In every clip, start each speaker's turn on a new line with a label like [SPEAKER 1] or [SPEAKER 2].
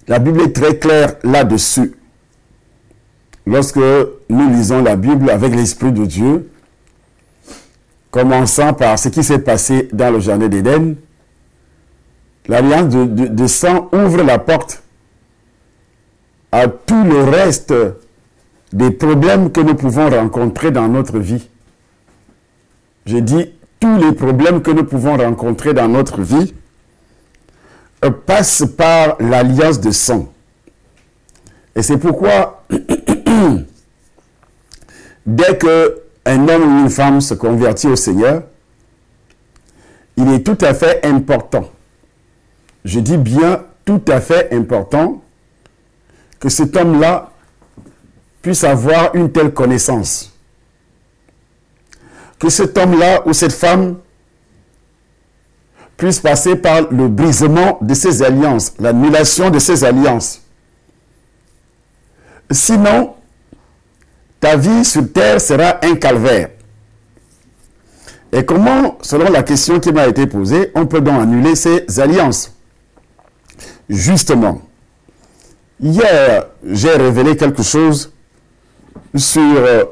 [SPEAKER 1] La Bible est très claire là-dessus. Lorsque nous lisons la Bible avec l'Esprit de Dieu, commençant par ce qui s'est passé dans le Jardin d'Éden, l'alliance de sang ouvre la porte à tout le reste des problèmes que nous pouvons rencontrer dans notre vie. Je dis, tous les problèmes que nous pouvons rencontrer dans notre vie passent par l'alliance de sang. Et c'est pourquoi, dès qu'un homme ou une femme se convertit au Seigneur, il est tout à fait important, je dis bien tout à fait important, que cet homme-là puisse avoir une telle connaissance. Que cet homme-là ou cette femme puisse passer par le brisement de ses alliances, l'annulation de ses alliances. Sinon, ta vie sur terre sera un calvaire. Et comment, selon la question qui m'a été posée, on peut donc annuler ces alliances? Justement, hier, j'ai révélé quelque chose sur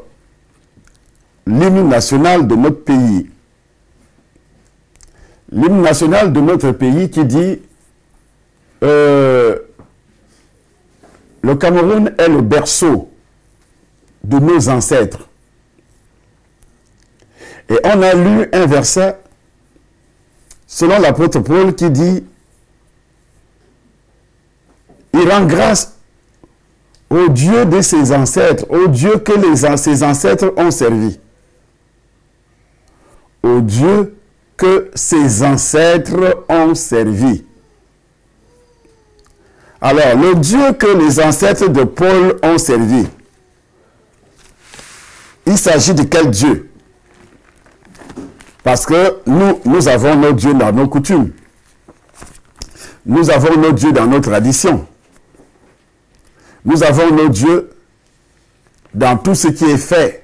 [SPEAKER 1] l'hymne national de notre pays. L'hymne national de notre pays qui dit le Cameroun est le berceau de nos ancêtres. Et on a lu un verset selon l'apôtre Paul qui dit il rend grâce au Dieu de ses ancêtres, au Dieu que ses ancêtres ont servi. Au Dieu que ses ancêtres ont servi. Alors, le Dieu que les ancêtres de Paul ont servi, il s'agit de quel Dieu? Parce que nous avons nos dieux dans nos coutumes. Nous avons nos dieux dans nos traditions. Nous avons nos dieux dans tout ce qui est fait.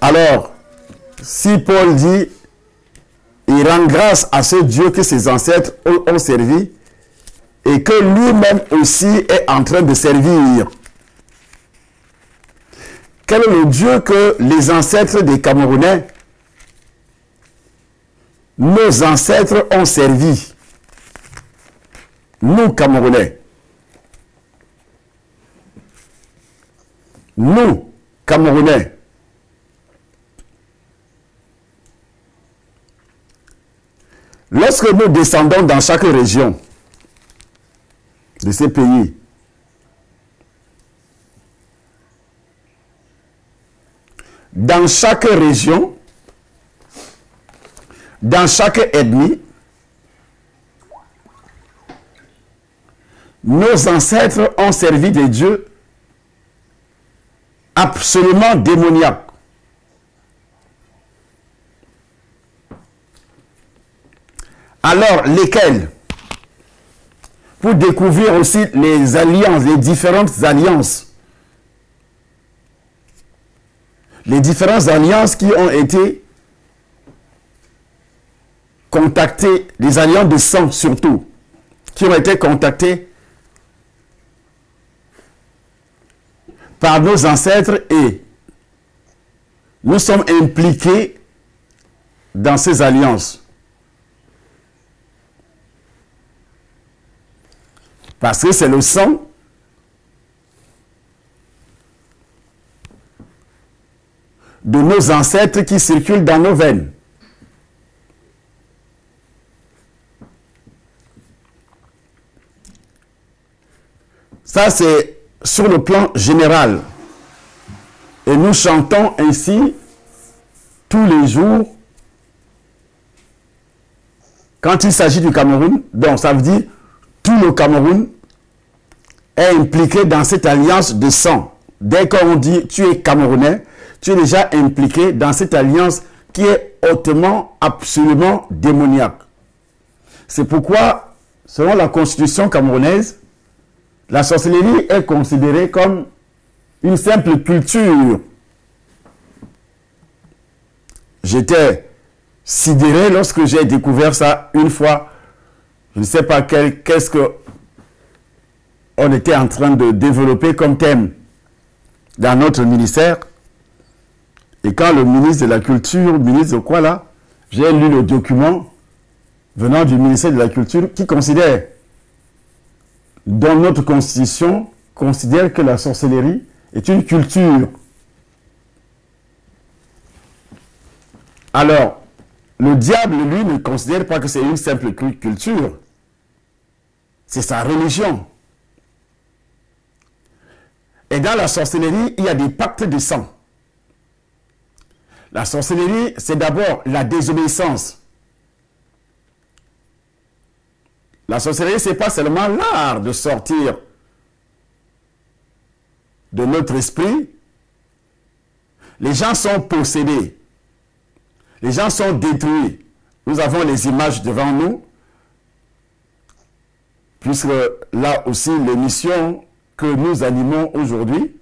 [SPEAKER 1] Alors, si Paul dit, il rend grâce à ce Dieu que ses ancêtres ont servi et que lui-même aussi est en train de servir. Quel est le Dieu que les ancêtres des Camerounais, nos ancêtres ont servi? Nous, Camerounais. Nous, Camerounais. Lorsque nous descendons dans chaque région de ces pays, dans chaque région, dans chaque ethnie, nos ancêtres ont servi des dieux absolument démoniaques. Alors, lesquels? Pour découvrir aussi les alliances, les différentes alliances. Les différentes alliances qui ont été contactées, les alliances de sang surtout, qui ont été contactées par nos ancêtres et nous sommes impliqués dans ces alliances. Parce que c'est le sang de nos ancêtres qui circule dans nos veines. Ça, c'est sur le plan général. Et nous chantons ainsi tous les jours quand il s'agit du Cameroun. Donc, ça veut dire tout le Cameroun est impliqué dans cette alliance de sang. Dès qu'on dit tu es Camerounais, tu es déjà impliqué dans cette alliance qui est hautement, absolument démoniaque. C'est pourquoi, selon la constitution camerounaise, la sorcellerie est considérée comme une simple culture. J'étais sidéré lorsque j'ai découvert ça une fois Je ne sais pas qu'est-ce que on était en train de développer comme thème dans notre ministère. Et quand le ministre de la Culture, ministre de quoi là, j'ai lu le document venant du ministère de la Culture qui considère, dans notre constitution, considère que la sorcellerie est une culture. Alors, le diable, lui, ne considère pas que c'est une simple culture. C'est sa religion. Et dans la sorcellerie, il y a des pactes de sang. La sorcellerie, c'est d'abord la désobéissance. La sorcellerie, ce n'est pas seulement l'art de sortir de notre esprit. Les gens sont possédés. Les gens sont détruits. Nous avons les images devant nous. Puisque là aussi, l'émission que nous animons aujourd'hui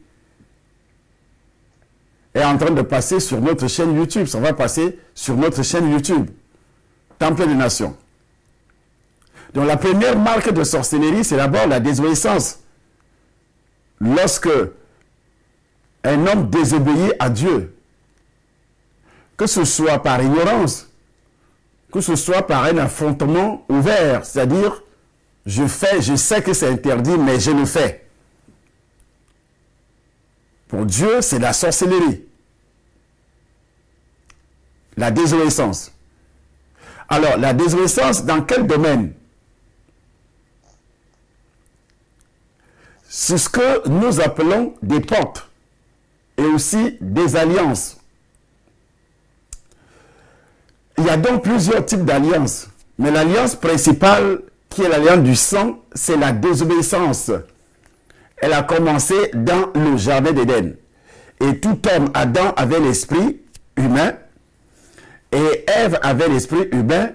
[SPEAKER 1] est en train de passer sur notre chaîne YouTube. Ça va passer sur notre chaîne YouTube. Temple des Nations. Donc la première marque de sorcellerie, c'est d'abord la désobéissance. Lorsque un homme désobéit à Dieu, que ce soit par ignorance, que ce soit par un affrontement ouvert, c'est-à-dire, je sais que c'est interdit, mais je le fais. Pour Dieu, c'est la sorcellerie. La désobéissance. Alors, la désobéissance, dans quel domaine? C'est ce que nous appelons des portes et aussi des alliances. Il y a donc plusieurs types d'alliances, mais l'alliance principale, qui est l'alliance du sang, c'est la désobéissance. Elle a commencé dans le jardin d'Éden. Et tout homme, Adam, avait l'esprit humain, et Ève avait l'esprit humain.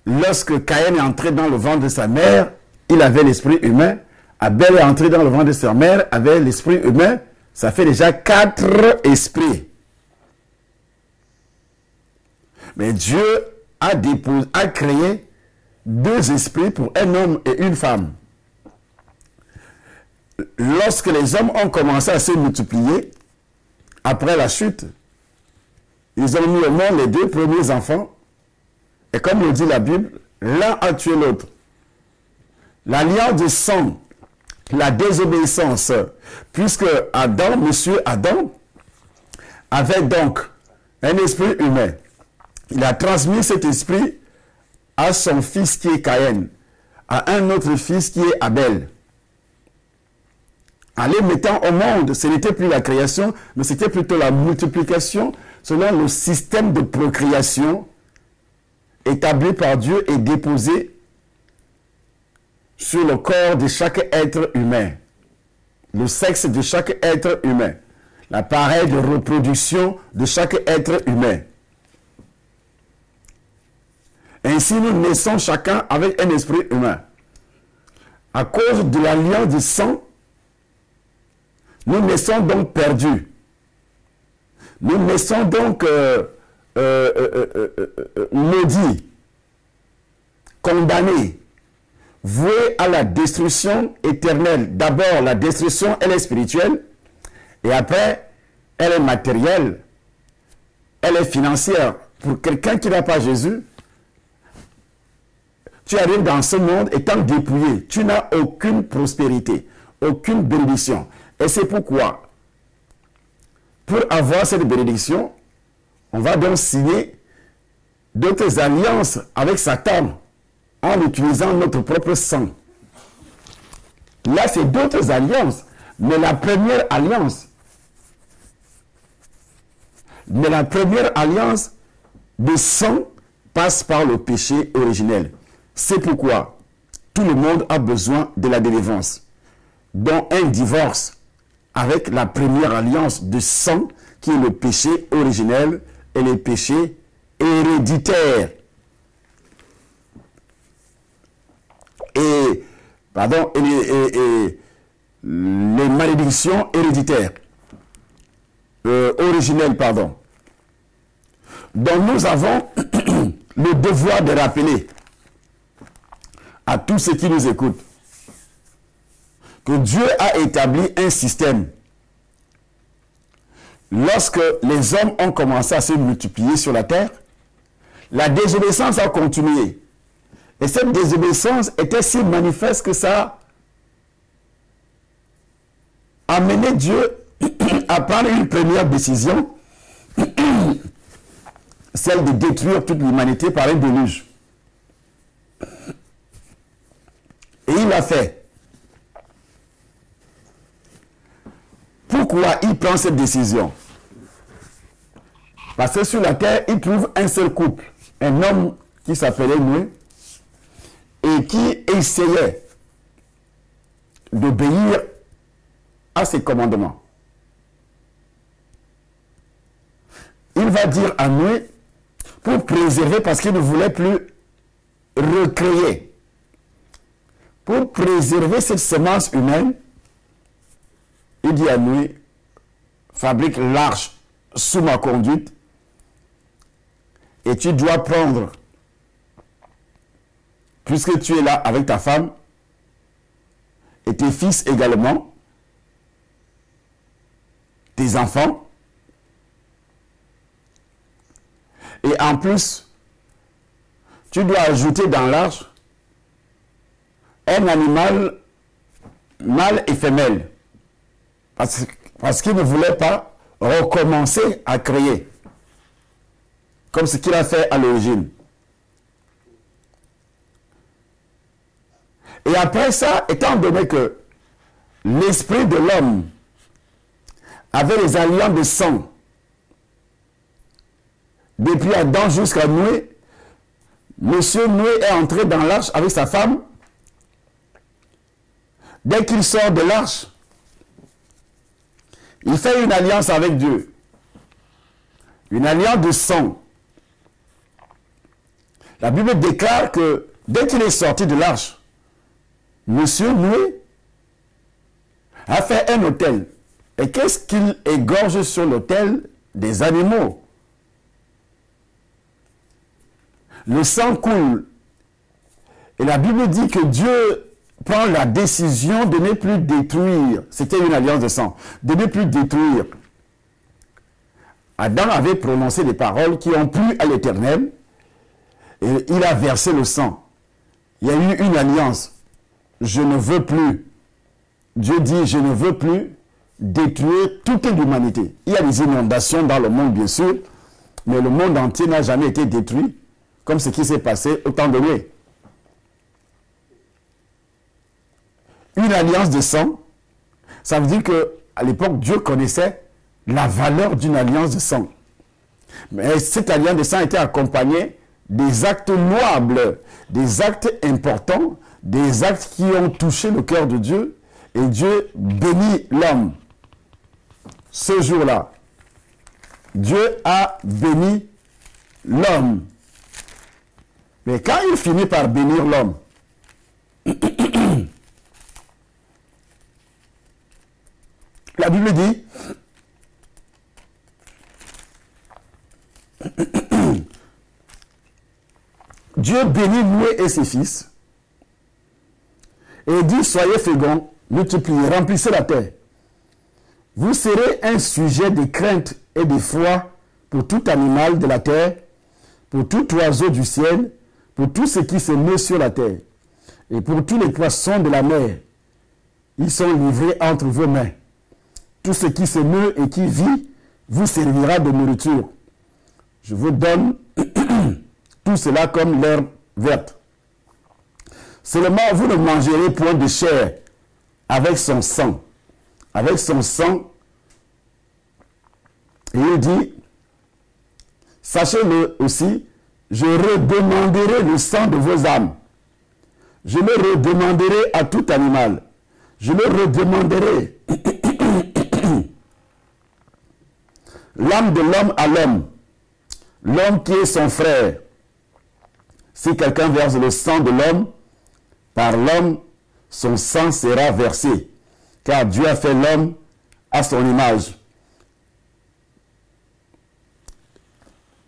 [SPEAKER 1] Lorsque Caïn est entré dans le ventre de sa mère, il avait l'esprit humain. Abel est entré dans le ventre de sa mère, avait l'esprit humain. Ça fait déjà 4 esprits. Mais Dieu a créé 2 esprits pour un homme et une femme. Lorsque les hommes ont commencé à se multiplier, après la chute, ils ont mis au monde les 2 premiers enfants. Et comme le dit la Bible, l'un a tué l'autre. L'alliance de sang, la désobéissance, puisque Adam, monsieur Adam, avait donc un esprit humain. Il a transmis cet esprit à son fils qui est Caïn, à un autre fils qui est Abel. En les mettant au monde, ce n'était plus la création, mais c'était plutôt la multiplication selon le système de procréation établi par Dieu et déposé sur le corps de chaque être humain. Le sexe de chaque être humain. L'appareil de reproduction de chaque être humain. Ainsi, nous naissons chacun avec un esprit humain. À cause de l'alliance du sang, nous naissons donc perdus. Nous naissons donc maudits, condamnés, voués à la destruction éternelle. D'abord, la destruction, elle est spirituelle, et après, elle est matérielle, elle est financière. Pour quelqu'un qui n'a pas Jésus, tu arrives dans ce monde étant dépouillé. Tu n'as aucune prospérité, aucune bénédiction. Et c'est pourquoi, pour avoir cette bénédiction, on va donc signer d'autres alliances avec Satan en utilisant notre propre sang. Là, c'est d'autres alliances. Mais la première alliance de sang passe par le péché originel. C'est pourquoi tout le monde a besoin de la délivrance, dont un divorce avec la première alliance de sang qui est le péché originel et les péchés héréditaires. Et les malédictions héréditaires. Originelles, pardon. Donc nous avons le devoir de rappeler à tous ceux qui nous écoutent que Dieu a établi un système. Lorsque les hommes ont commencé à se multiplier sur la terre, la désobéissance a continué. Et cette désobéissance était si manifeste que ça a amené Dieu à prendre une première décision, celle de détruire toute l'humanité par un déluge. Et il l'a fait. Pourquoi il prend cette décision? Parce que sur la terre, il trouve un seul couple, un homme qui s'appelait Noé, et qui essayait d'obéir à ses commandements. Il va dire à Noé, pour préserver, parce qu'il ne voulait plus recréer, pour préserver cette semence humaine, il dit à Noé, fabrique l'arche sous ma conduite, et tu dois prendre, puisque tu es là avec ta femme, et tes fils également, tes enfants, et en plus, tu dois ajouter dans l'arche un animal mâle et femelle, parce qu'il ne voulait pas recommencer à créer, comme ce qu'il a fait à l'origine. Et après ça, étant donné que l'esprit de l'homme avait les alliances de sang, depuis Adam jusqu'à Noé, Monsieur Noé est entré dans l'arche avec sa femme. Dès qu'il sort de l'arche, il fait une alliance avec Dieu. Une alliance de sang. La Bible déclare que dès qu'il est sorti de l'arche, Monsieur Noé a fait un autel. Et qu'est-ce qu'il égorge sur l'autel? Des animaux. Le sang coule. Et la Bible dit que Dieu prend la décision de ne plus détruire. C'était une alliance de sang. De ne plus détruire. Adam avait prononcé des paroles qui ont plu à l'Éternel. Et il a versé le sang. Il y a eu une alliance. Je ne veux plus. Dieu dit, je ne veux plus détruire toute l'humanité. Il y a des inondations dans le monde, bien sûr. Mais le monde entier n'a jamais été détruit. Comme ce qui s'est passé au temps de Noé. Une alliance de sang, ça veut dire qu'à l'époque, Dieu connaissait la valeur d'une alliance de sang. Mais cette alliance de sang était accompagnée des actes louables, des actes importants, des actes qui ont touché le cœur de Dieu. Et Dieu bénit l'homme. Ce jour-là, Dieu a béni l'homme. Mais quand il finit par bénir l'homme, la Bible dit, Dieu bénit Noé et ses fils, et dit, soyez féconds, multipliez, remplissez la terre. Vous serez un sujet de crainte et de foi pour tout animal de la terre, pour tout oiseau du ciel, pour tout ce qui se meut sur la terre, et pour tous les poissons de la mer. Ils sont livrés entre vos mains. Tout ce qui se meut et qui vit vous servira de nourriture. Je vous donne tout cela comme l'herbe verte. Seulement, vous ne mangerez point de chair avec son sang. Avec son sang. Et il dit, sachez-le aussi, je redemanderai le sang de vos âmes. Je le redemanderai à tout animal. Je le redemanderai. L'âme de l'homme à l'homme. L'homme qui est son frère. Si quelqu'un verse le sang de l'homme, par l'homme, son sang sera versé. Car Dieu a fait l'homme à son image.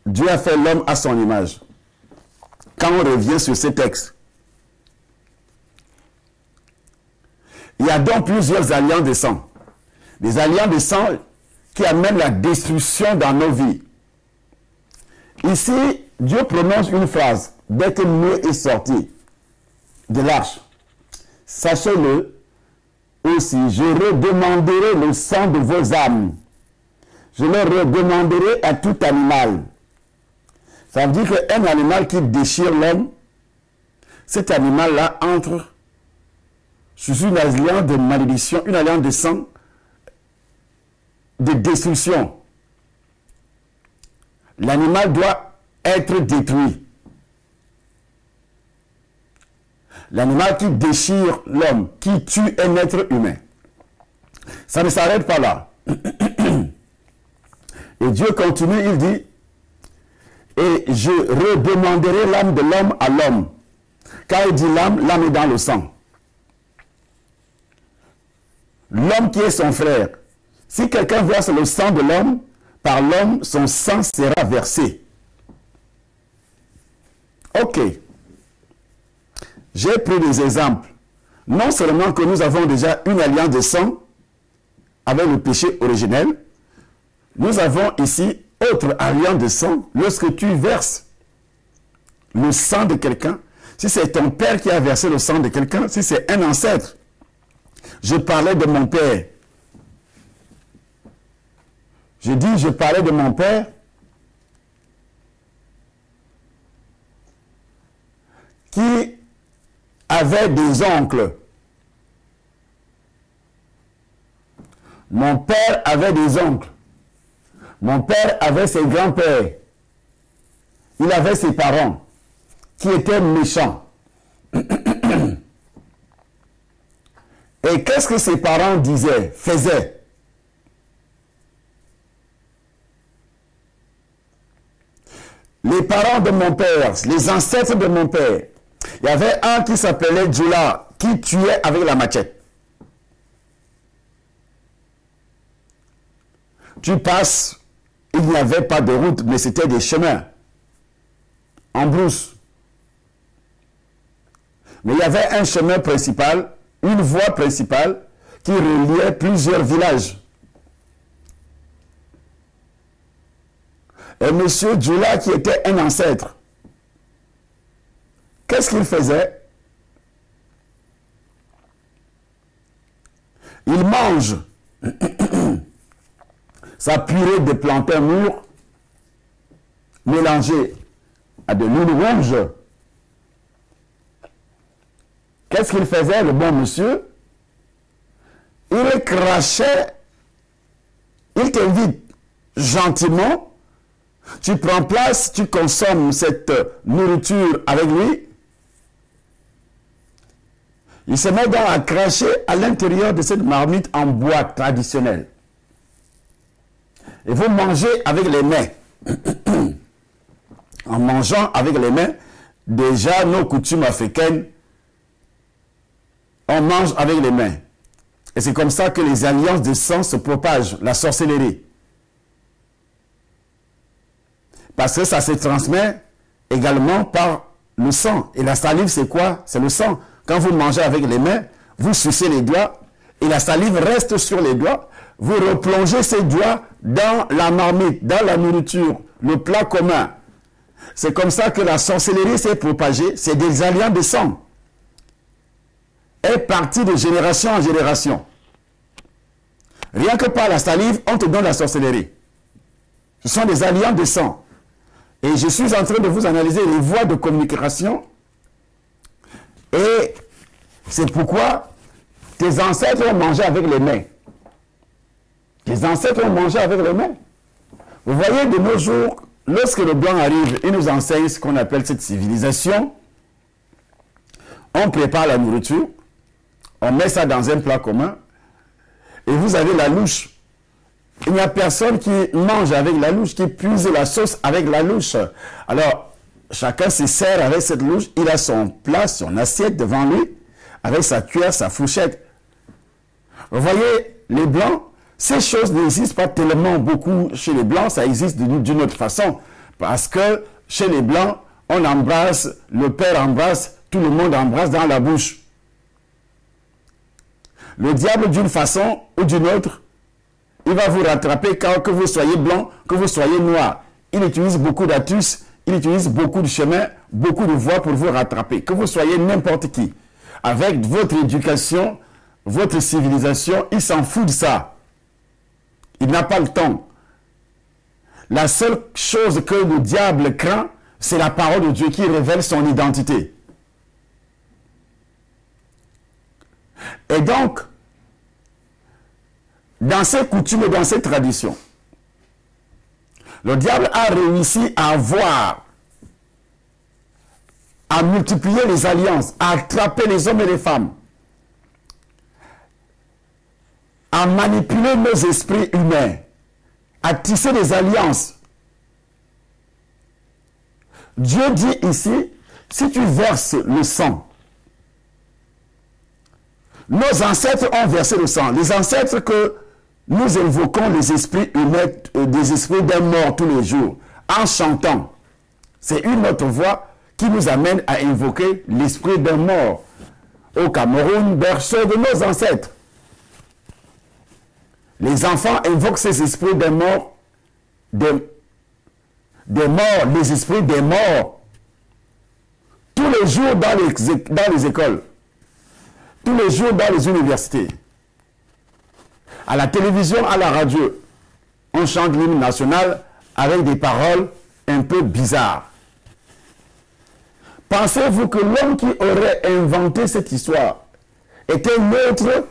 [SPEAKER 1] Dieu a fait l'homme à son image. Quand on revient sur ces textes, Il y a donc plusieurs alliances de sang. Des alliances de sang qui amènent la destruction dans nos vies. Ici, Dieu prononce une phrase dès que Noé est sorti de l'arche. Sachez-le aussi, je redemanderai le sang de vos âmes. Je le redemanderai à tout animal. Ça veut dire qu'un animal qui déchire l'homme, cet animal-là entre sous une alliance de malédiction, une alliance de sang, de destruction. L'animal doit être détruit. L'animal qui déchire l'homme, qui tue un être humain. Ça ne s'arrête pas là. Et Dieu continue, il dit, et je redemanderai l'âme de l'homme à l'homme. Quand il dit l'âme, l'âme est dans le sang. L'homme qui est son frère. Si quelqu'un verse le sang de l'homme, par l'homme, son sang sera versé. Ok. J'ai pris des exemples. Non seulement que nous avons déjà une alliance de sang avec le péché originel, nous avons ici autre alliance de sang lorsque tu verses le sang de quelqu'un. Si c'est ton père qui a versé le sang de quelqu'un, si c'est un ancêtre. Je parlais de mon père. Je parlais de mon père qui avait des oncles. Mon père avait des oncles. Mon père avait ses grands-pères. Il avait ses parents qui étaient méchants. Et qu'est-ce que ses parents disaient, faisaient? Les parents de mon père, les ancêtres de mon père, il y avait un qui s'appelait Djoula, qui tuait avec la machette. Tu passes, il n'y avait pas de route, mais c'était des chemins en brousse. Mais il y avait un chemin principal, une voie principale qui reliait plusieurs villages. Et M. Djoula, qui était un ancêtre, qu'est-ce qu'il faisait? Il mange sa purée de plantain mûr mélangée à de l'huile rouge. Qu'est-ce qu'il faisait, le bon monsieur? Il crachait, il t'invite gentiment, tu prends place, tu consommes cette nourriture avec lui. Il se met donc à cracher à l'intérieur de cette marmite en bois traditionnel. Et vous mangez avec les mains. En mangeant avec les mains, déjà nos coutumes africaines, on mange avec les mains. Et c'est comme ça que les alliances de sang se propagent, la sorcellerie. Parce que ça se transmet également par le sang. Et la salive, c'est quoi? C'est le sang. Quand vous mangez avec les mains, vous sucez les doigts et la salive reste sur les doigts. Vous replongez ces doigts dans la marmite, dans la nourriture, le plat commun. C'est comme ça que la sorcellerie s'est propagée. C'est des alliances de sang. Est partie de génération en génération. Rien que par la salive, on te donne la sorcellerie. Ce sont des alliances de sang. Et je suis en train de vous analyser les voies de communication. Et c'est pourquoi tes ancêtres ont mangé avec les mains. Tes ancêtres ont mangé avec les mains. Vous voyez, de nos jours, lorsque le blanc arrive, il nous enseigne ce qu'on appelle cette civilisation. On prépare la nourriture, on met ça dans un plat commun, et vous avez la louche. Il n'y a personne qui mange avec la louche, qui puise la sauce avec la louche. Alors, chacun se sert avec cette louche, il a son plat, son assiette devant lui, avec sa cuillère, sa fourchette. Vous voyez, les blancs, ces choses n'existent pas tellement beaucoup chez les blancs, ça existe d'une autre façon. Parce que chez les blancs, on embrasse, le père embrasse, tout le monde embrasse dans la bouche. Le diable, d'une façon ou d'une autre, il va vous rattraper que vous soyez blanc, que vous soyez noir. Il utilise beaucoup d'astuces, il utilise beaucoup de chemins, beaucoup de voies pour vous rattraper. Que vous soyez n'importe qui. Avec votre éducation, votre civilisation, il s'en fout de ça. Il n'a pas le temps. La seule chose que le diable craint, c'est la parole de Dieu qui révèle son identité. Et donc, dans ces coutumes et dans ces traditions, le diable a réussi à avoir, à multiplier les alliances, à attraper les hommes et les femmes, à manipuler nos esprits humains, à tisser des alliances. Dieu dit ici, si tu verses le sang, nos ancêtres ont versé le sang. Les ancêtres que nous invoquons les esprits humains, des esprits d'un mort tous les jours, en chantant. C'est une autre voix qui nous amène à invoquer l'esprit d'un mort. Au Cameroun, berceau de nos ancêtres. Les enfants invoquent ces esprits des morts, des morts, les esprits des morts, tous les jours dans les écoles, tous les jours dans les universités. À la télévision, à la radio, on chante l'hymne national avec des paroles un peu bizarres. Pensez-vous que l'homme qui aurait inventé cette histoire était neutre?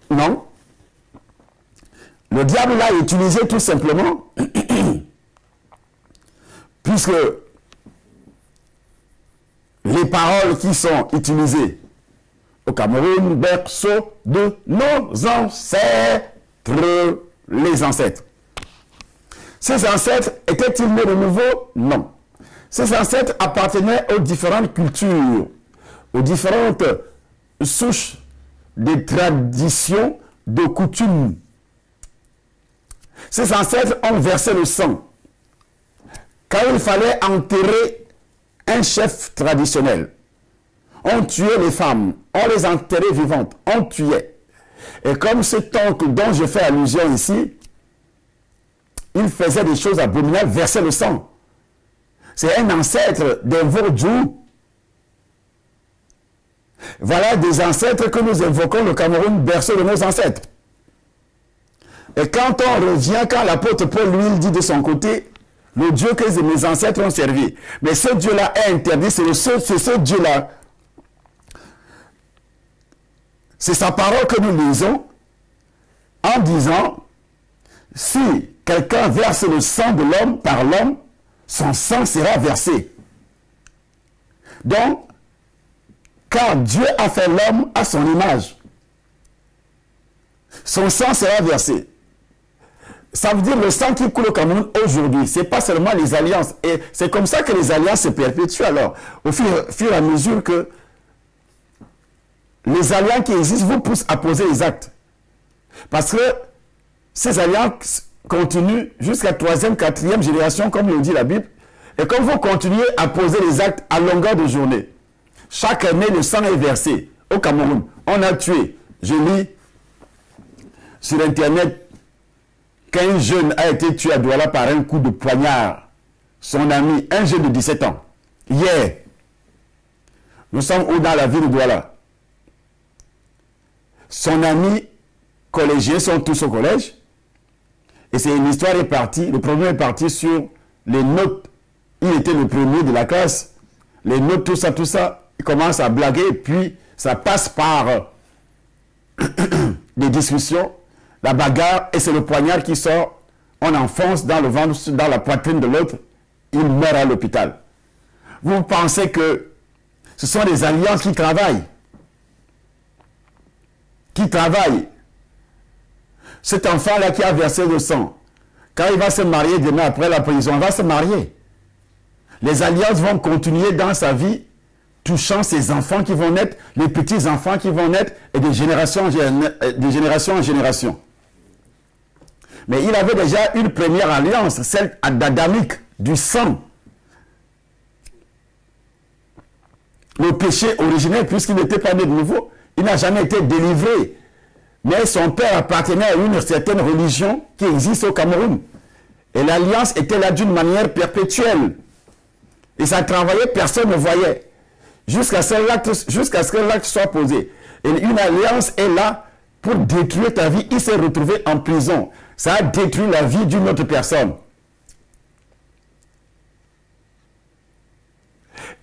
[SPEAKER 1] Non. Le diable l'a utilisé tout simplement puisque les paroles qui sont utilisées au Cameroun, berceau de nos ancêtres, les ancêtres. Ces ancêtres étaient-ils nés de nouveau? Non. Ces ancêtres appartenaient aux différentes cultures, aux différentes souches des traditions, de coutumes. Ces ancêtres ont versé le sang. Quand il fallait enterrer un chef traditionnel, on tuait les femmes, on les enterrait vivantes, on tuait. Et comme cet oncle dont je fais allusion ici, il faisait des choses abominables, versait le sang. C'est un ancêtre des Vaudjou. Voilà des ancêtres que nous invoquons le Cameroun, berceau de nos ancêtres. Et quand on revient, quand l'apôtre Paul, lui, il dit de son côté, le Dieu que mes ancêtres ont servi. Mais ce Dieu-là est interdit, c'est ce Dieu-là. C'est sa parole que nous lisons en disant, si quelqu'un verse le sang de l'homme par l'homme, son sang sera versé. Donc, car Dieu a fait l'homme à son image, son sang sera versé. Ça veut dire le sang qui coule au Cameroun aujourd'hui, ce n'est pas seulement les alliances. Et c'est comme ça que les alliances se perpétuent alors, au fur et à mesure que les alliances qui existent vous poussent à poser les actes. Parce que ces alliances continuent jusqu'à 3e, 4e génération, comme le dit la Bible. Et comme vous continuez à poser les actes à longueur de journée, chaque année, le sang est versé au Cameroun. On a tué. Je lis sur Internet qu'un jeune a été tué à Douala par un coup de poignard. Son ami, un jeune de 17 ans. Hier, nous sommes où dans la ville de Douala? Son ami collégien sont tous au collège. Et c'est une histoire est partie. Le problème est parti sur les notes. Il était le premier de la classe. Les notes, tout ça, tout ça. Il commence à blaguer. Et puis, ça passe par des discussions. La bagarre. Et c'est le poignard qui sort. On enfonce dans le ventre, dans la poitrine de l'autre. Il meurt à l'hôpital. Vous pensez que ce sont des alliances qui travaillent? Qui travaillent? Cet enfant-là qui a versé le sang, quand il va se marier demain après la prison, il va se marier. Les alliances vont continuer dans sa vie, touchant ses enfants qui vont naître, les petits-enfants qui vont naître, et de génération en génération. Mais il avait déjà une première alliance, celle d'Adamique, du sang. le péché originel puisqu'il n'était pas né de nouveau. Il n'a jamais été délivré. Mais son père appartenait à une certaine religion qui existe au Cameroun. Et l'alliance était là d'une manière perpétuelle. Et ça travaillait, personne ne voyait. Jusqu'à ce que l'acte soit posé. Et une alliance est là pour détruire ta vie. Il s'est retrouvé en prison. Ça a détruit la vie d'une autre personne.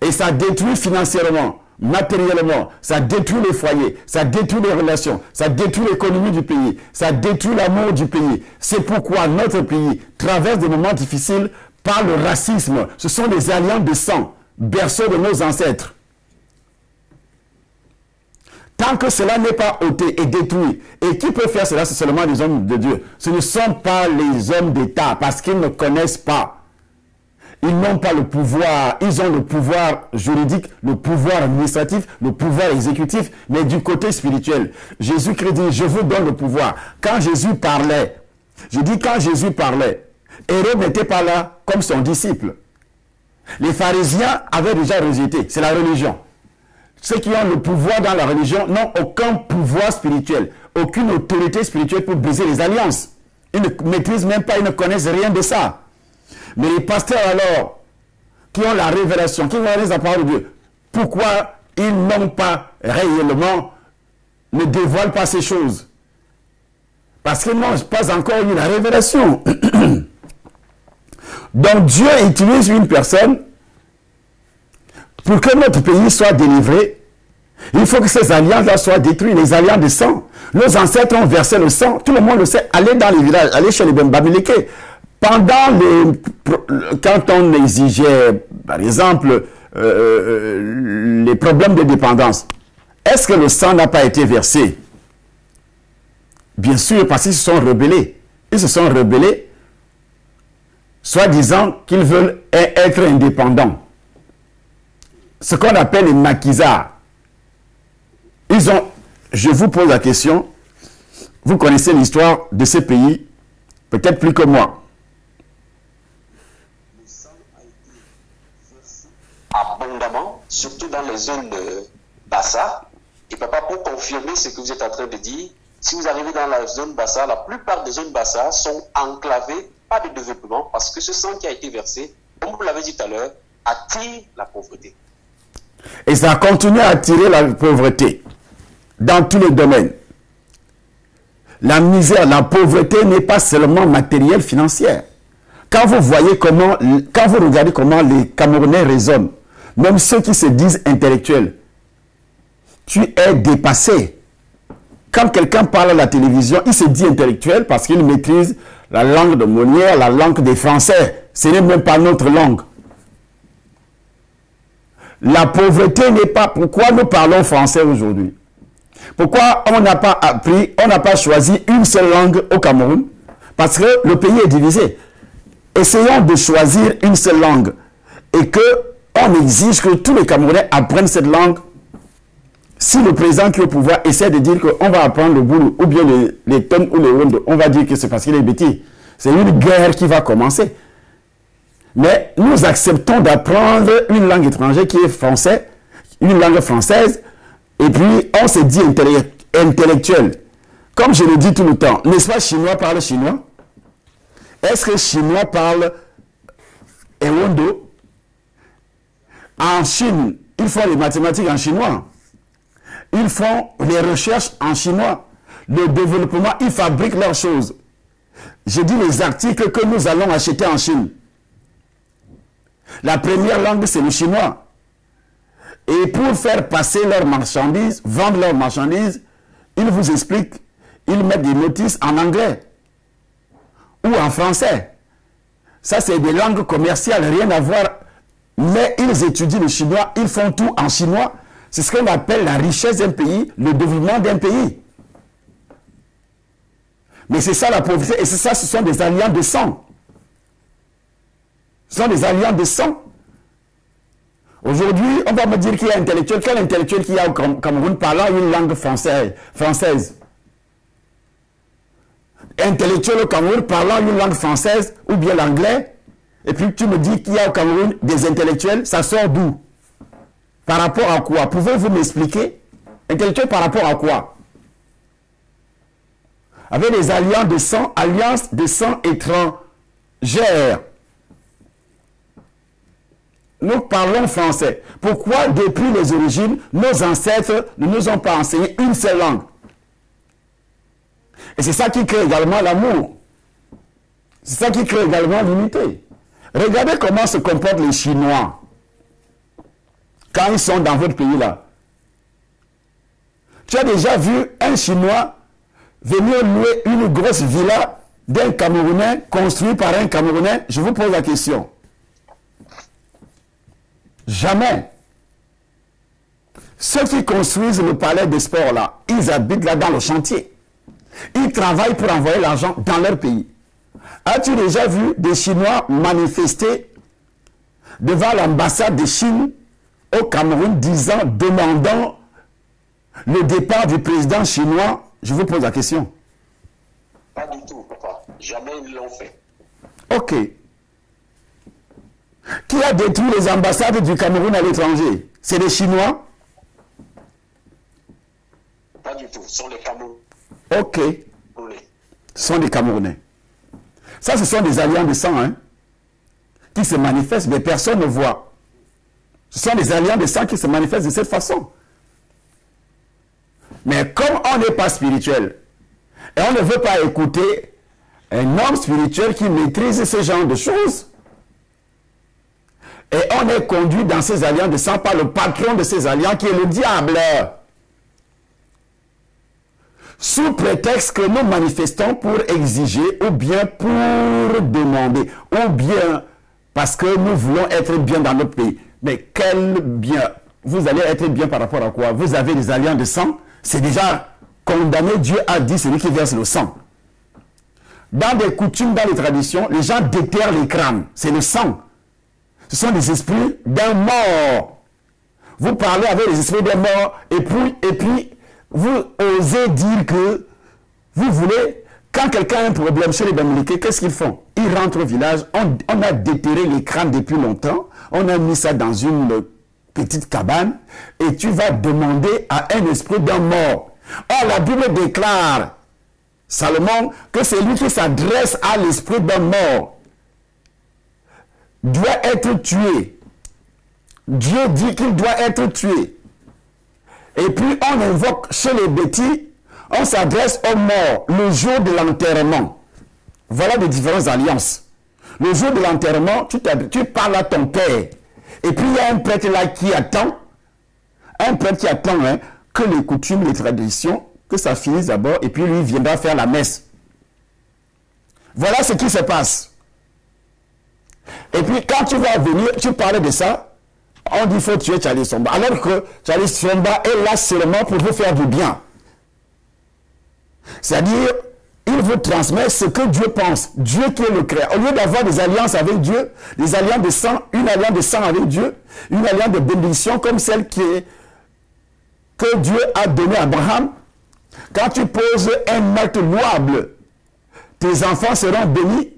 [SPEAKER 1] Et ça détruit financièrement, matériellement, ça détruit les foyers, ça détruit les relations, ça détruit l'économie du pays, ça détruit l'amour du pays. C'est pourquoi notre pays traverse des moments difficiles par le racisme. Ce sont des alliances de sang, berceau de nos ancêtres. Tant que cela n'est pas ôté et détruit, et qui peut faire cela, c'est seulement les hommes de Dieu. Ce ne sont pas les hommes d'État, parce qu'ils ne connaissent pas. Ils n'ont pas le pouvoir, ils ont le pouvoir juridique, le pouvoir administratif, le pouvoir exécutif, mais du côté spirituel. Jésus-Christ dit, je vous donne le pouvoir. Quand Jésus parlait, je dis quand Jésus parlait, Hérode n'était pas là comme son disciple. Les pharisiens avaient déjà rejeté, c'est la religion. Ceux qui ont le pouvoir dans la religion n'ont aucun pouvoir spirituel, aucune autorité spirituelle pour briser les alliances. Ils ne maîtrisent même pas, ils ne connaissent rien de ça. Mais les pasteurs alors, qui ont la révélation, qui ont la parole de Dieu, pourquoi ils n'ont pas réellement, ne dévoilent pas ces choses? Parce qu'ils n'ont pas encore eu la révélation. Donc Dieu utilise une personne pour que notre pays soit délivré. Il faut que ces alliances-là soient détruites, les alliances de sang. Nos ancêtres ont versé le sang, tout le monde le sait. Allez dans les villages, allez chez les Bamileke. Quand on exigeait, par exemple, les problèmes de dépendance, est-ce que le sang n'a pas été versé? Bien sûr, parce qu'ils se sont rebellés. Ils se sont rebellés, soi-disant qu'ils veulent être indépendants. Ce qu'on appelle les maquisards. Je vous pose la question, vous connaissez l'histoire de ces pays, peut-être plus que moi.
[SPEAKER 2] Abondamment, surtout dans les zones de Bassa. Et papa, pour confirmer ce que vous êtes en train de dire, si vous arrivez dans la zone Bassa, la plupart des zones Bassa sont enclavées, pas de développement, parce que ce sang qui a été versé, comme vous l'avez dit tout à l'heure, attire la pauvreté.
[SPEAKER 1] Et ça continue à attirer la pauvreté dans tous les domaines. La misère, la pauvreté n'est pas seulement matérielle, financière. Quand vous voyez comment, quand vous regardez comment les Camerounais raisonnent, même ceux qui se disent intellectuels, tu es dépassé. Quand quelqu'un parle à la télévision, il se dit intellectuel parce qu'il maîtrise la langue de Molière, la langue des Français. Ce n'est même pas notre langue. La pauvreté n'est pas... Pourquoi nous parlons français aujourd'hui? Pourquoi on n'a pas appris, on n'a pas choisi une seule langue au Cameroun? Parce que le pays est divisé. Essayons de choisir une seule langue et qu'on exige que tous les Camerounais apprennent cette langue. Si le président qui est au pouvoir essaie de dire qu'on va apprendre le boulot ou bien les tonnes ou les rondes, on va dire que c'est parce qu'il est bêtise. C'est une guerre qui va commencer. Mais nous acceptons d'apprendre une langue étrangère qui est français, une langue française, et puis on se dit intellectuel. Comme je le dis tout le temps, n'est-ce pas chinois parle chinois? Est-ce que chinois parle ewondo? En Chine, ils font les mathématiques en chinois. Ils font les recherches en chinois. Le développement, ils fabriquent leurs choses. Je dis les articles que nous allons acheter en Chine. La première langue, c'est le chinois. Et pour faire passer leurs marchandises, vendre leurs marchandises, ils vous expliquent, ils mettent des notices en anglais ou en français. Ça, c'est des langues commerciales, rien à voir. Mais ils étudient le chinois, ils font tout en chinois. C'est ce qu'on appelle la richesse d'un pays, le développement d'un pays. Mais c'est ça la pauvreté, et c'est ça, ce sont des alliances de sang. Ce sont des alliances de sang. Aujourd'hui, on va me dire qu'il y a un intellectuel. Quel intellectuel qu'il y a au Cameroun parlant une langue française? Intellectuel au Cameroun parlant une langue française ou bien l'anglais. Et puis tu me dis qu'il y a au Cameroun des intellectuels, ça sort d'où? Par rapport à quoi? Pouvez-vous m'expliquer? Intellectuel par rapport à quoi? Avec les alliances de sang étrangères. Nous parlons français. Pourquoi, depuis les origines, nos ancêtres ne nous ont pas enseigné une seule langue? Et c'est ça qui crée également l'amour. C'est ça qui crée également l'unité. Regardez comment se comportent les Chinois quand ils sont dans votre pays là. Tu as déjà vu un Chinois venir louer une grosse villa d'un Camerounais construit par un Camerounais? Je vous pose la question. Jamais. Ceux qui construisent le palais des sports là, ils habitent là dans le chantier. Ils travaillent pour envoyer l'argent dans leur pays. As-tu déjà vu des Chinois manifester devant l'ambassade de Chine au Cameroun demandant le départ du président chinois? Je vous pose la question.
[SPEAKER 2] Pas du tout, papa. Jamais ils l'ont fait.
[SPEAKER 1] Ok. Qui a détruit les ambassades du Cameroun à l'étranger? C'est les Chinois?
[SPEAKER 2] Pas du tout. Ce sont les Camerounais.
[SPEAKER 1] Ok. Ce sont des Camerounais. Ça, ce sont des alliances de sang, hein, qui se manifestent, mais personne ne voit. Ce sont des alliances de sang qui se manifestent de cette façon. Mais comme on n'est pas spirituel, et on ne veut pas écouter un homme spirituel qui maîtrise ce genre de choses, et on est conduit dans ces alliances de sang par le patron de ces alliances qui est le diable. Sous prétexte que nous manifestons pour exiger ou bien pour demander ou bien parce que nous voulons être bien dans notre pays. Mais quel bien? Vous allez être bien par rapport à quoi? Vous avez des alliances de sang, c'est déjà condamné. Dieu a dit celui qui verse le sang. Dans des coutumes, dans les traditions, les gens déterrent les crânes. C'est le sang. Ce sont des esprits d'un mort. Vous parlez avec les esprits d'un mort et puis vous osez dire que vous voulez, quand quelqu'un a un problème chez les Bamileke, qu'est-ce qu'ils font? Ils rentrent au village, on a déterré les crânes depuis longtemps, on a mis ça dans une petite cabane, et tu vas demander à un esprit d'un mort. Or, la Bible déclare, Salomon, que c'est lui qui s'adresse à l'esprit d'un mort doit être tué. Dieu dit qu'il doit être tué. Et puis on invoque chez les bêtis, on s'adresse aux morts le jour de l'enterrement. Voilà les différentes alliances. Le jour de l'enterrement, tu parles à ton père. Et puis il y a un prêtre là qui attend, hein, que les coutumes, les traditions, que ça finisse d'abord, et puis lui viendra faire la messe. Voilà ce qui se passe. Et puis quand tu vas venir, tu parles de ça, on dit qu'il faut tuer Charlie Somba. Alors que Charlie Somba est là seulement pour vous faire du bien. C'est-à-dire, il vous transmet ce que Dieu pense. Dieu qui est le créateur. Au lieu d'avoir des alliances avec Dieu, des alliances de sang, une alliance de sang avec Dieu, une alliance de bénédiction comme celle que Dieu a donnée à Abraham, quand tu poses un acte louable, tes enfants seront bénis.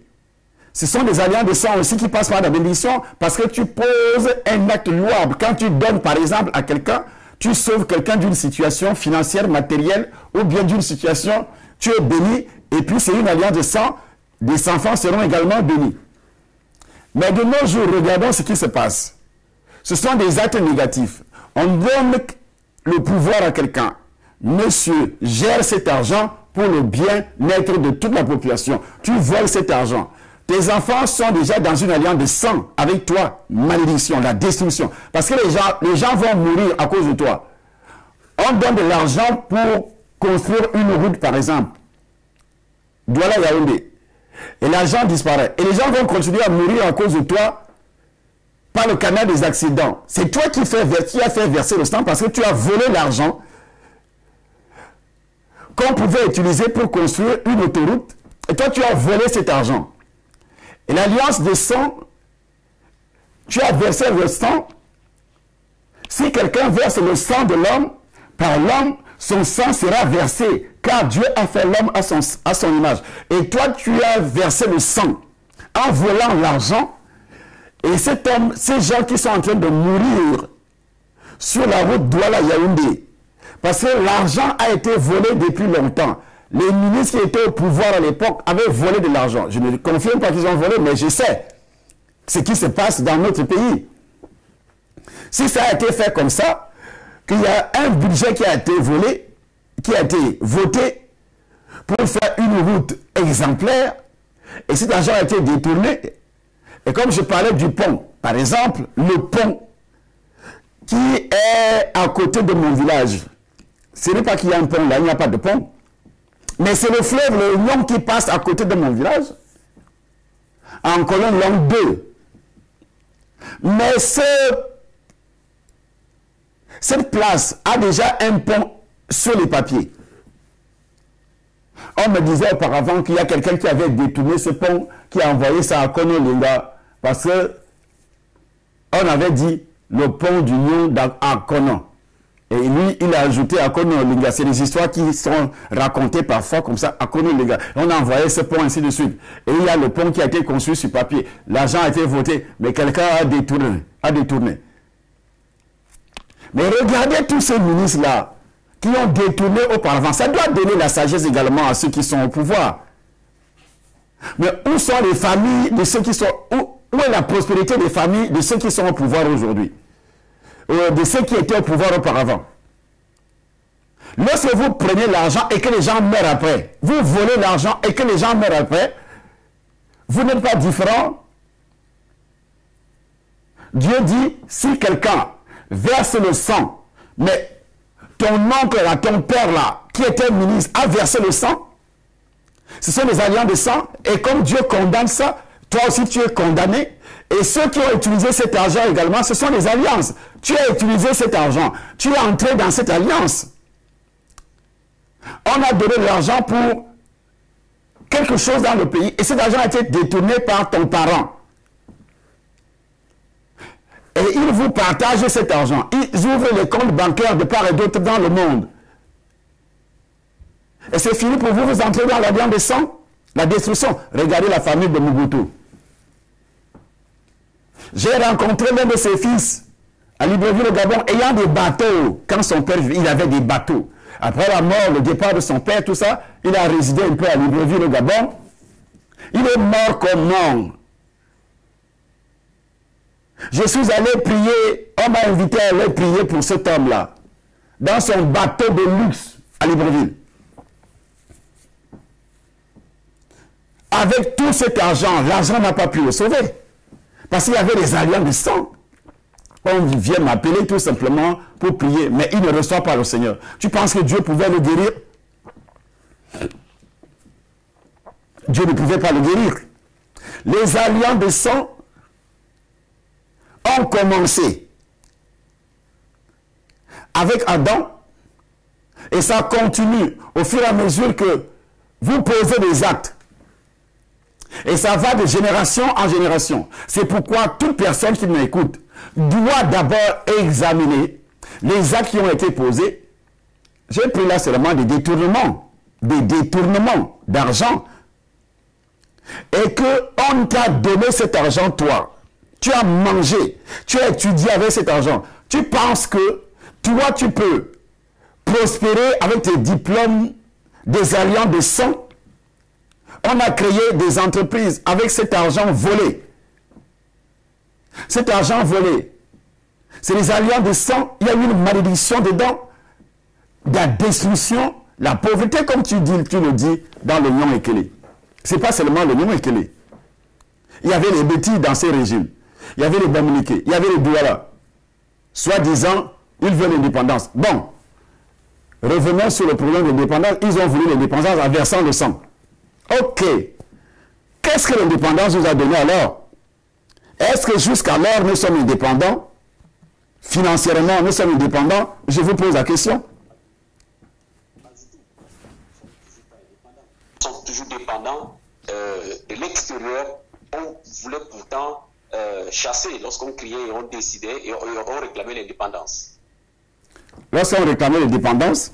[SPEAKER 1] Ce sont des alliances de sang aussi qui passent par la bénédiction parce que tu poses un acte louable. Quand tu donnes par exemple à quelqu'un, tu sauves quelqu'un d'une situation financière, matérielle ou bien d'une situation, tu es béni et puis c'est une alliance de sang, des enfants seront également bénis. Mais de nos jours, regardons ce qui se passe. Ce sont des actes négatifs. On donne le pouvoir à quelqu'un. Monsieur, gère cet argent pour le bien-être de toute la population. Tu voles cet argent. Tes enfants sont déjà dans une alliance de sang avec toi. Malédiction, la destruction. Parce que les gens vont mourir à cause de toi. On donne de l'argent pour construire une route, par exemple. Douala Yaoundé. Et l'argent disparaît. Et les gens vont continuer à mourir à cause de toi par le canal des accidents. C'est toi qui as fait verser le sang parce que tu as volé l'argent qu'on pouvait utiliser pour construire une autoroute. Et toi, tu as volé cet argent. Et l'alliance de sang, tu as versé le sang. Si quelqu'un verse le sang de l'homme, par l'homme, son sang sera versé, car Dieu a fait l'homme à son image. Et toi, tu as versé le sang en volant l'argent. Et cet homme, ces gens qui sont en train de mourir sur la route Douala-Yaoundé. Parce que l'argent a été volé depuis longtemps. Les ministres qui étaient au pouvoir à l'époque avaient volé de l'argent. Je ne confirme pas qu'ils ont volé, mais je sais ce qui se passe dans notre pays. Si ça a été fait comme ça, qu'il y a un budget qui a été volé, qui a été voté pour faire une route exemplaire, et cet argent a été détourné, et comme je parlais du pont, par exemple, le pont qui est à côté de mon village, ce n'est pas qu'il y a un pont là, il n'y a pas de pont, mais c'est le fleuve, le Lion, qui passe à côté de mon village, en colonne longue 2. Mais cette place a déjà un pont sur les papiers. On me disait auparavant qu'il y a quelqu'un qui avait détourné ce pont, qui a envoyé ça à Kono-Linga, parce que on avait dit le pont du Lion à Kono. Et lui, il a ajouté à Kono-Linga. C'est des histoires qui sont racontées parfois comme ça à Kono-Linga. On a envoyé ce pont ainsi de suite. Et il y a le pont qui a été construit sur papier. L'argent a été voté, mais quelqu'un a détourné. Mais regardez tous ces ministres-là qui ont détourné auparavant. Ça doit donner la sagesse également à ceux qui sont au pouvoir. Mais où sont les familles de ceux qui sont... Où est la prospérité des familles de ceux qui sont au pouvoir aujourd'hui? De ceux qui étaient au pouvoir auparavant. Lorsque vous prenez l'argent et que les gens meurent après, vous volez l'argent et que les gens meurent après, vous n'êtes pas différent. Dieu dit, si quelqu'un verse le sang, mais ton oncle là, ton père là, qui était ministre, a versé le sang, ce sont des alliances de sang, et comme Dieu condamne ça, toi aussi tu es condamné. Et ceux qui ont utilisé cet argent également, ce sont des alliances. Tu as utilisé cet argent. Tu es entré dans cette alliance. On a donné de l'argent pour quelque chose dans le pays. Et cet argent a été détourné par ton parent. Et ils vous partagent cet argent. Ils ouvrent les comptes bancaires de part et d'autre dans le monde. Et c'est fini pour vous, vous entrez dans l'alliance de sang, la destruction. Regardez la famille de Mobutu. J'ai rencontré l'un de ses fils à Libreville au Gabon ayant des bateaux. Quand son père, il avait des bateaux. Après la mort, le départ de son père, tout ça, il a résidé un peu à Libreville au Gabon. Il est mort comme mort. Je suis allé prier, on m'a invité à aller prier pour cet homme-là, dans son bateau de luxe à Libreville. Avec tout cet argent, l'argent n'a pas pu le sauver. Parce qu'il y avait des alliances de sang. On vient m'appeler tout simplement pour prier, mais il ne reçoit pas le Seigneur. Tu penses que Dieu pouvait le guérir? Dieu ne pouvait pas le guérir. Les alliances de sang ont commencé avec Adam et ça continue au fur et à mesure que vous posez des actes. Et ça va de génération en génération. C'est pourquoi toute personne qui m'écoute doit d'abord examiner les actes qui ont été posés. J'ai pris là seulement des détournements d'argent. Et qu'on t'a donné cet argent, toi. Tu as mangé, tu as étudié avec cet argent. Tu penses que toi, tu peux prospérer avec tes diplômes, des alliances de sang. On a créé des entreprises avec cet argent volé. Cet argent volé, c'est les alliances de sang. Il y a eu une malédiction dedans. La destruction, la pauvreté, comme tu le dis, dans le Lion Ekele. Ce n'est pas seulement le Lion Ekele. Il y avait les bêtises dans ces régimes. Il y avait les Bamileke, il y avait les Douala. Soi-disant, ils veulent l'indépendance. Bon, revenons sur le problème de l'indépendance. Ils ont voulu l'indépendance en versant le sang. Ok. Qu'est-ce que l'indépendance nous a donné alors? Est-ce que jusqu'alors nous sommes indépendants? Financièrement, nous sommes indépendants? Je vous pose la question.
[SPEAKER 2] Nous sommes toujours dépendants de l'extérieur. On voulait pourtant chasser lorsqu'on criait et on décidait et on réclamait l'indépendance.
[SPEAKER 1] Lorsqu'on réclamait l'indépendance,